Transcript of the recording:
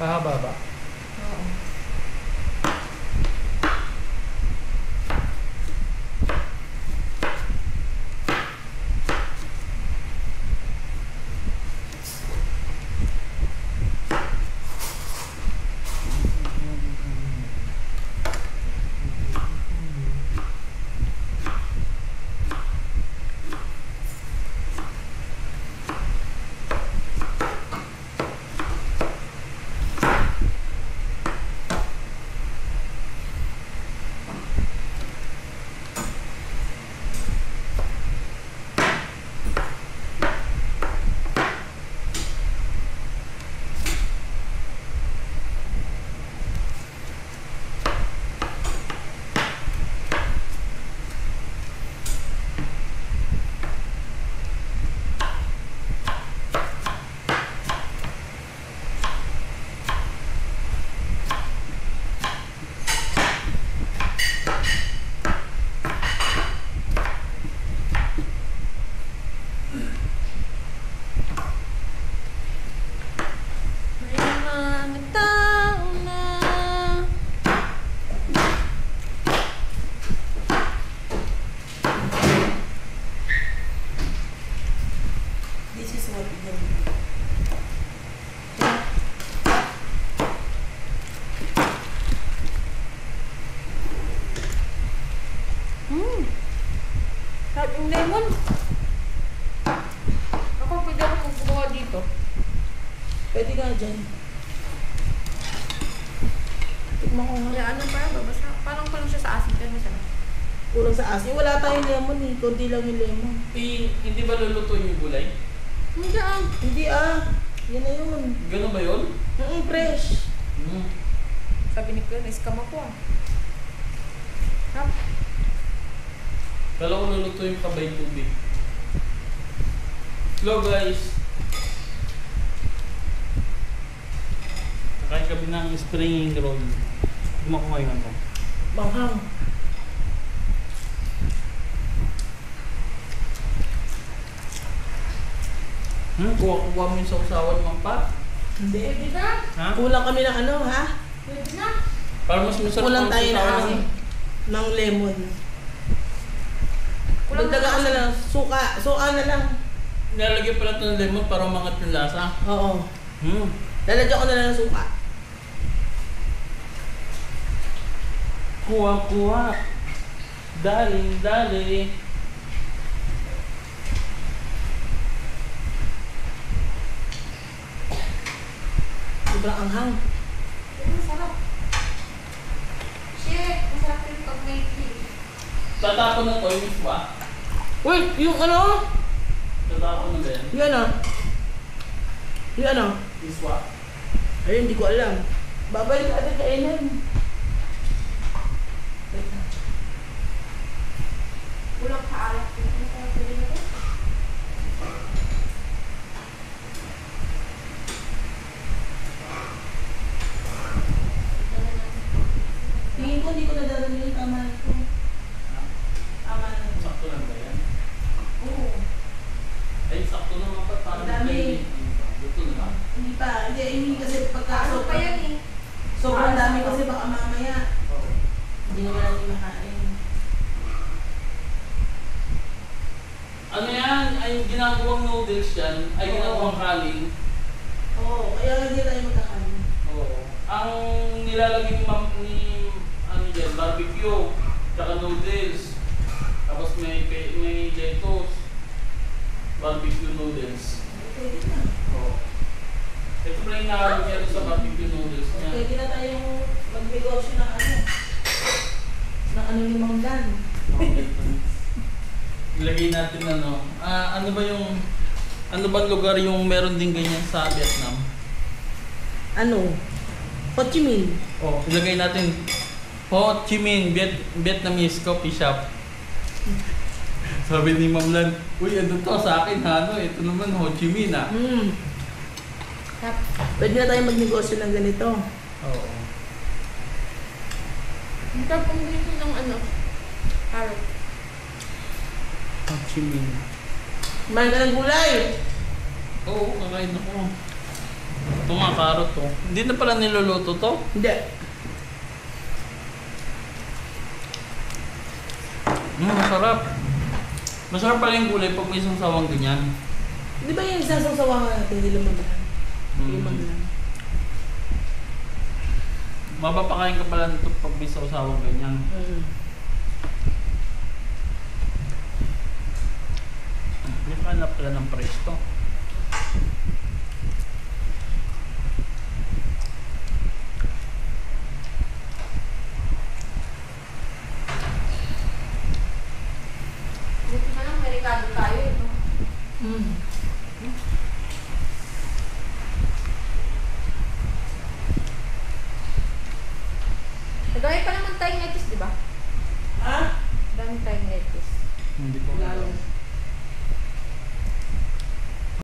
Pahaba ba? Oo. Sarap yung lemon. Ako, pwede ako magbubuha dito. Pwede ka dyan. Tikman ko nga. Kaya ano pa, babasa. Parang siya sa asin. Kaya masarap. Kulang sa asin. Wala tayong lemon eh. Kunti lang yung lemon. Hindi ba lulutuin yung gulay? Hindi ah. Hindi ah. Yan na yun. Gano'n ba yun? Fresh. Sabi ni Kuya, na-scam ako ah. Hap. Kala ko lulutuin pa ba yung tubig? Hello guys! Nakain kami ng spring roll. Gumawa ko ngayon ako. Manghang. Kuha mo yung sausawan mo pa? Hindi. Pwede na. Ha? Kulang kami ng ano ha? Pwede na. Para mas masarap Kulang ang tayo sausawan. ng lemon. Kulang Dagdagaan na lang. Suka na lang. Nilalagyan pala ito ng lemon para umangat yung lasa. Oo. Lalagyan ko na lang ng suka. Kuha. Dali. Sobrang anghang. Masarap. Shit, masarap yung pag may tea. Tatapon na to yung iswa. Wait, yung ano? Tatapon na din. Yung ano? Yung ano? Iswa. Ayun, hindi ko alam. Babalik natin kainan. Kulang sa alak. Pwede na to? Tingin ko hindi ko nadadala yung tama ko. Tama na. Sakto lang ba yan? Oo. Ay, sakto naman pa. Parang Dami. Luto na ba? Hindi pa. Hindi kasi pagka Ano pa yan eh? sobrang dami kasi baka mamaya. Oo. Hindi naman natin makain. Ano yan? Ay, ginagawang noodles yan. Ay, Oo. ginagawang kaling. Oo. Kaya hindi tayo magkakain. Oo. Ang nilalagay ni ma'am ni ano yan, barbecue, tsaka noodles. Tapos may lettuce. Barbecue noodles. Pwede na. Oo. Ito pala yung nakalagay niya rin sa barbecue noodles niya. Pwede na tayong mag-negosyo ng ano. Ng ano ni Mang Dan. Ilagay natin ano ba lugar yung meron din ganyan sa Vietnam? Ano? Ho Chi Minh. Oh, ilagay natin Ho Chi Minh Vietnamese coffee shop. Sabi ni Ma'am Lan, uy, ano to sa akin ha, no? Ito naman Ho Chi Minh ah. Pwede na tayong magnegosyo ng ganito. Oo. Ang sarap ang ganito ng ano? Carrot. Ho Chi Minh. Kumain ka ng gulay. Oo, kakain ako. Ito nga, carrot to. Hindi na pala niluluto to. Hindi. Masarap. Masarap pala yung gulay pag may sawang ganyan. Di ba yung sasawawan natin, hindi lamang lang? Limang lang. Mapapakain ka pala nito pag may sawang ganyan. May hanap pala ng presto. Buti na lang, may regalo tayo eh. No?